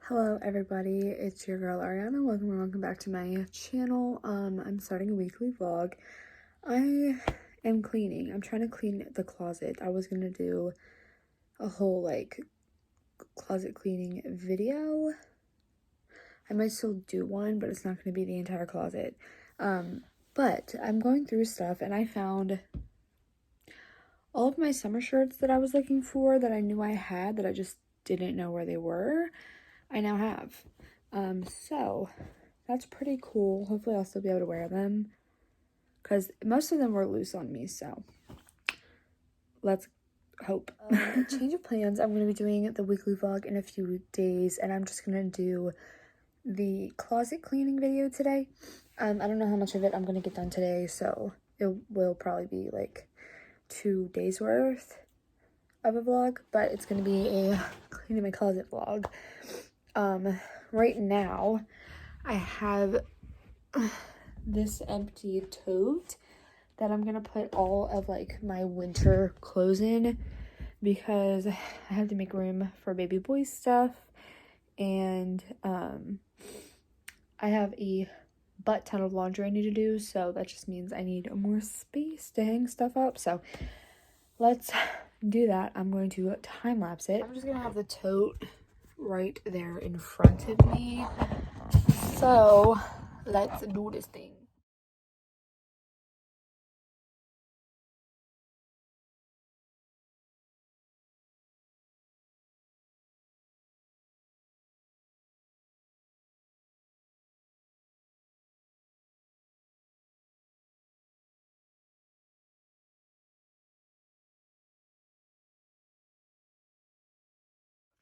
Hello everybody, it's your girl Ariana. Welcome back to my channel. I'm starting a weekly vlog. I am cleaning. I'm trying to clean the closet. I was gonna do a whole like closet cleaning video. I might still do one, but it's not gonna be the entire closet. But I'm going through stuff and I found all of my summer shirts that I was looking for that I knew I had that I just didn't know where they were. I now have. So that's pretty cool. Hopefully I'll still be able to wear them because most of them were loose on me, so let's hope. Change of plans. I'm going to be doing the weekly vlog in a few days, and I'm just going to do the closet cleaning video today. I don't know how much of it I'm going to get done today, so it will probably be like 2 days worth of a vlog, but it's going to be a cleaning my closet vlog. Right now I have this empty tote that I'm gonna put all of like my winter clothes in because I have to make room for baby boy stuff, and I have a butt ton of laundry I need to do, so that just means I need more space to hang stuff up. So let's do that. I'm going to time lapse it. I'm just gonna have the tote right there in front of me, so let's do this thing.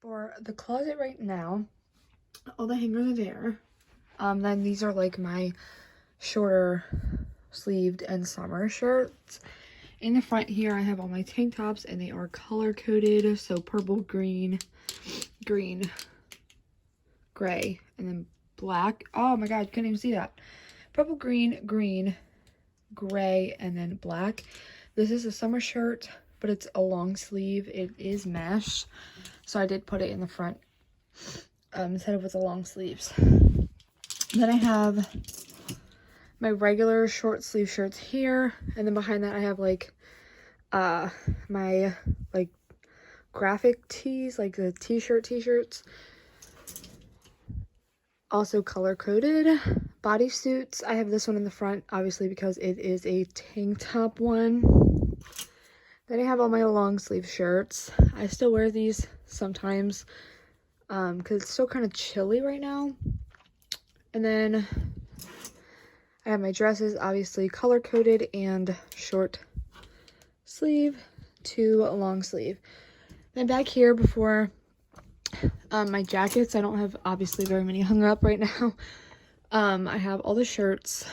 For the closet right now, all the hangers are there. Then these are like my shorter sleeved and summer shirts. In the front here, I have all my tank tops, and they are color coded. So purple, green, green, gray, and then black. Oh my god, you couldn't even see that. Purple, green, green, gray, and then black. This is a summer shirt, but it's a long sleeve. It is mesh, so I did put it in the front instead of with the long sleeves. Then I have my regular short sleeve shirts here, and then behind that I have like my like graphic tees, like the t-shirts, also color coded. Bodysuits, I have this one in the front obviously because it is a tank top one. Then I have all my long sleeve shirts. I still wear these sometimes because it's still kind of chilly right now. And then I have my dresses, obviously color coded and short sleeve to long sleeve. Then back here before my jackets, I don't have obviously very many hung up right now. I have all the shirts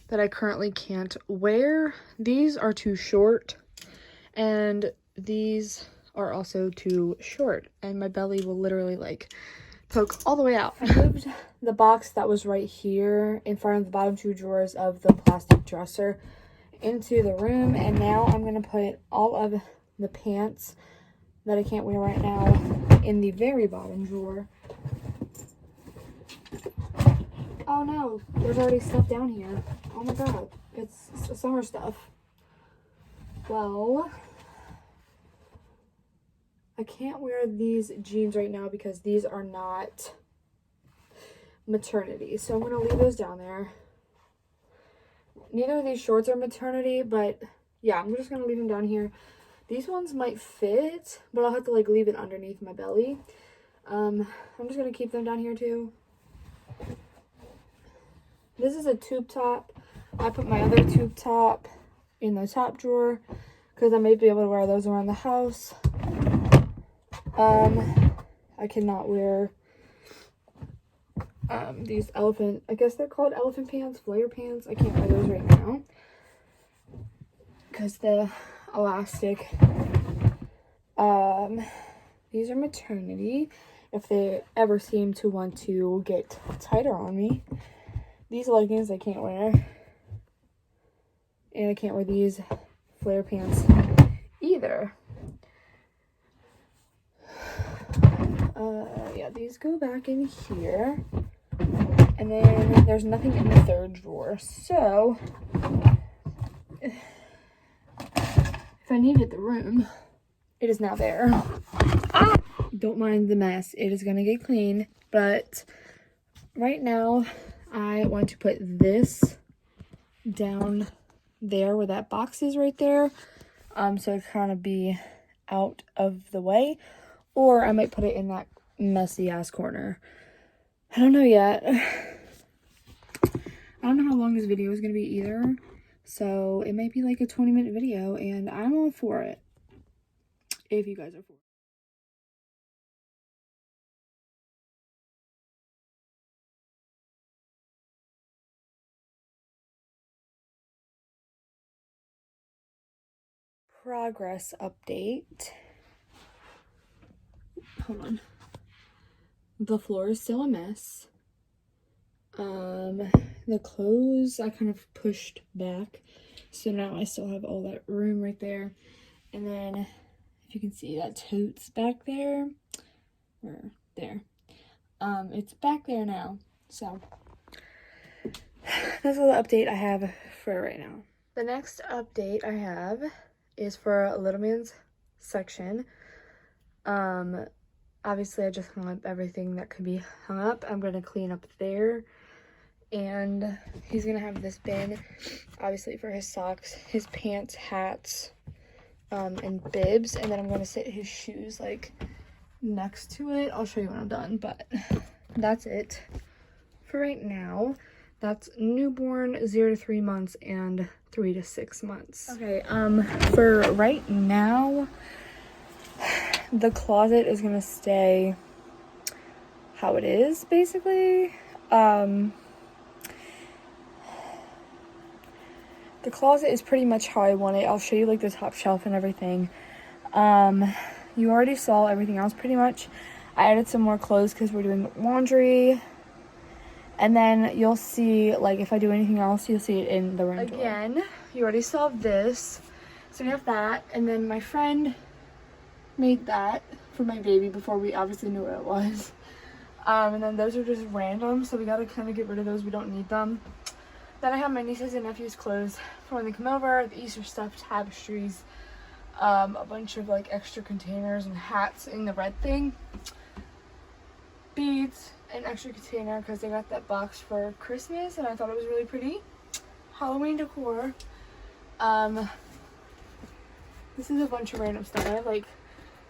that I currently can't wear. These are too short, and these are also too short, and my belly will literally like poke all the way out. I moved the box that was right here in front of the bottom 2 drawers of the plastic dresser into the room, and now I'm gonna put all of the pants that I can't wear right now in the very bottom drawer. Oh no, there's already stuff down here. Oh my god, it's summer stuff. Well, I can't wear these jeans right now because these are not maternity, so I'm gonna leave those down there. Neither of these shorts are maternity, but yeah, I'm just gonna leave them down here. These ones might fit, but I'll have to like leave it underneath my belly. I'm just gonna keep them down here too. This is a tube top. I put my other tube top in the top drawer because I may be able to wear those around the house. I cannot wear these elephant, I guess they're called elephant pants, flare pants. I can't wear those right now because the elastic. These are maternity if they ever seem to want to get tighter on me. These leggings I can't wear, and I can't wear these flare pants either. these go back in here. And then there's nothing in the third drawer. So, if I needed the room, it is now there. Ah! Don't mind the mess. It is going to get clean. But right now, I want to put this down there where that box is right there. So it kind of be out of the way. Or I might put it in that messy ass corner. I don't know yet. I don't know how long this video is going to be either. So it might be like a 20-minute video, and I'm all for it. If you guys are for it. Progress update. Hold on. The floor is still a mess. The clothes I kind of pushed back, so now I still have all that room right there. And then if you can see that tote's back there, or there, it's back there now. So that's all the update I have for right now. The next update I have is for Little Man's section. Obviously I just hung up everything that could be hung up. I'm gonna clean up there, and he's gonna have this bin obviously for his socks, his pants, hats, and bibs, and then I'm gonna sit his shoes like next to it. I'll show you when I'm done, but that's it for right now. That's newborn, 0 to 3 months, and 3 to 6 months. Okay, for right now, the closet is gonna stay how it is, basically. The closet is pretty much how I want it. I'll show you like the top shelf and everything. You already saw everything else pretty much. I added some more clothes because we're doing laundry. And then you'll see, like, if I do anything else, you'll see it in the room again tour. You already saw this. So we have that. And then my friend made that for my baby before we obviously knew what it was. And then those are just random, so we gotta kind of get rid of those. We don't need them. Then I have my nieces and nephews' clothes for when they come over, the Easter stuff, tapestries, a bunch of like extra containers and hats in the red thing, beads, an extra container because they got that box for Christmas and I thought it was really pretty. Halloween decor. This is a bunch of random stuff. I have like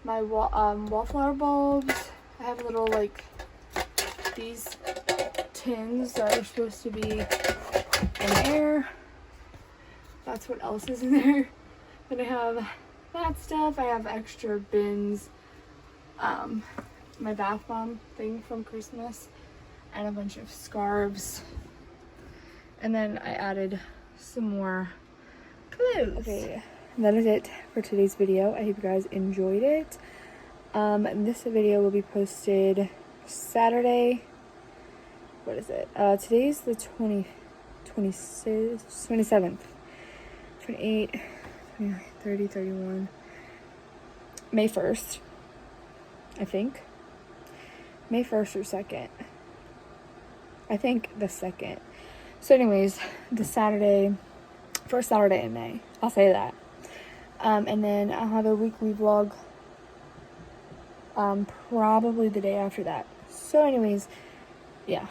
my wallflower bulbs. I have little like these tins that are supposed to be in air. That's what else is in there. Then I have that stuff. I have extra bins, my bath bomb thing from Christmas, and a bunch of scarves. And then I added some more clothes. Okay, that is it for today's video. I hope you guys enjoyed it. This video will be posted Saturday. What is it? Today's the 27th, 28, 29, 30, 31, May 1st, I think. May 1st or 2nd. I think the 2nd. So anyways, the Saturday, first Saturday in May. I'll say that. And then I'll have a weekly vlog probably the day after that. So anyways, yeah.